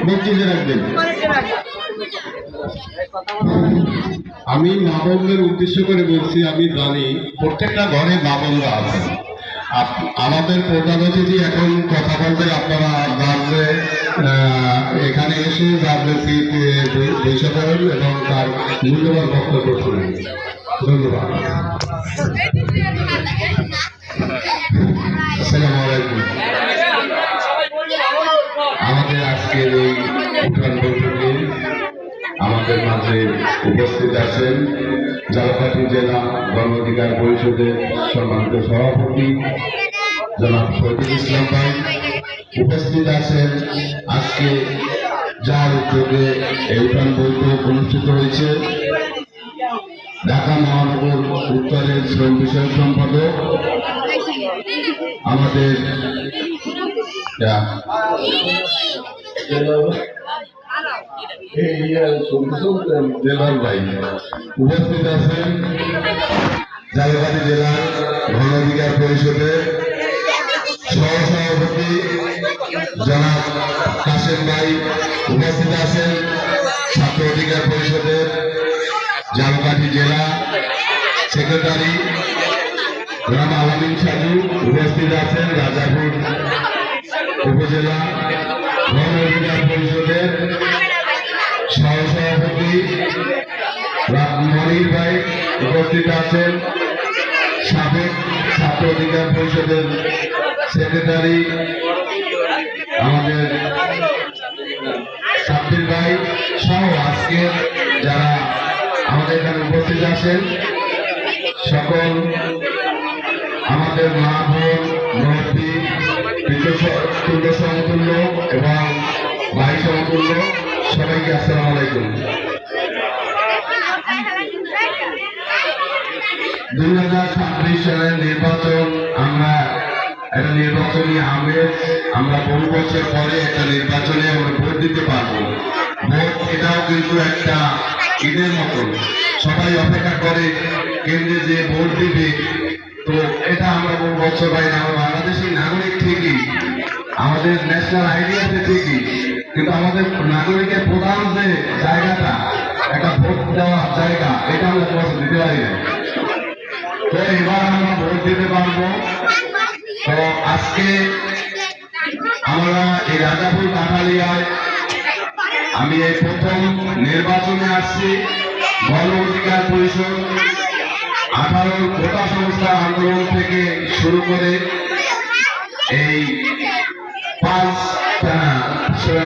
মসজিদে রাখবেন। আমি মা বোনদের উদ্দেশ্য করে বলছি, আমি জানি প্রত্যেকটা ঘরে মা বোনরা আছে। আমাদের প্রধান অতিথি এখন কথা বলতে, আপনারা জানলে এখানে এসে জানলে বসে পড়েন এবং তার মূল্যবান বক্তব্য শুনেন। ধন্যবাদ। আসসালামু আলাইকুম। আমাদের আজকের এই উঠান বৈঠকে আমাদের মাঝে উপস্থিত আছেন ঝালকাঠি জেলা গণ অধিকার পরিষদের সম্মানিত সভাপতি জনাব শহীদুল ইসলাম ভাই। উপস্থিত আছেন আজকে যার উদ্যোগে এই উঠান বৈঠক অনুষ্ঠিত হয়েছে ঢাকা মহানগর উত্তরের শ্রম বিষয়ক সম্পাদক আমাদের জেলার ভাই। উপস্থিত আছেন ঝালকাঠি জেলার গণ অধিকার পরিষদের সহসভাপতি জনাব কাশেম ভাই। উপস্থিত আছেন ছাত্র অধিকার পরিষদের ঝালকাঠি জেলা সেক্রেটারি জনাব আলামিন সাজু। উপস্থিত আছেন রাজাপুর উপজেলা গণ অধিকার পরিষদের সহসভাপতি মনির ভাই। উপস্থিত আছেন সাবেক ছাত্র অধিকার পরিষদের সেক্রেটারি আমাদের সাব্বির ভাই সহ আজকে যারা আমাদের এখানে উপস্থিত আছেন সকল আমাদের মা বোন মুরব্বী তুল্য সমতুল্য এবং ভাই সমতুল্য সবাইকে আসসালামু আলাইকুম। 2026 সালের নির্বাচন, আমরা একটা নির্বাচনী আমেজ, আমরা বহু বছর পরে একটা নির্বাচনে আমরা ভোট দিতে পারবো। ভোট এটাও কিন্তু একটা ঈদের মতন, সবাই অপেক্ষা করে কেন্দ্রে যে ভোট দিবে। তো এটা আমরা বহু বছর পাই না। আমরা বাংলাদেশের নাগরিক ঠিকই, আমাদের ন্যাশনাল আইডি আছে ঠিকই, কিন্তু আমাদের নাগরিকের প্রধান যে জায়গাটা একটা ভোট দেওয়ার জায়গা, এটা আমরা বছর দিতে পারি না। তো এবার আমরা ভোট দিতে পারবো। তো আজকে আমরা এই রাজাপুর কাঠালিয়ায় আমি এই প্রথম নির্বাচনে আসছি। গণ অধিকার পরিষদ 18 কোটা সংস্থা আন্দোলন থেকে শুরু করে এই 5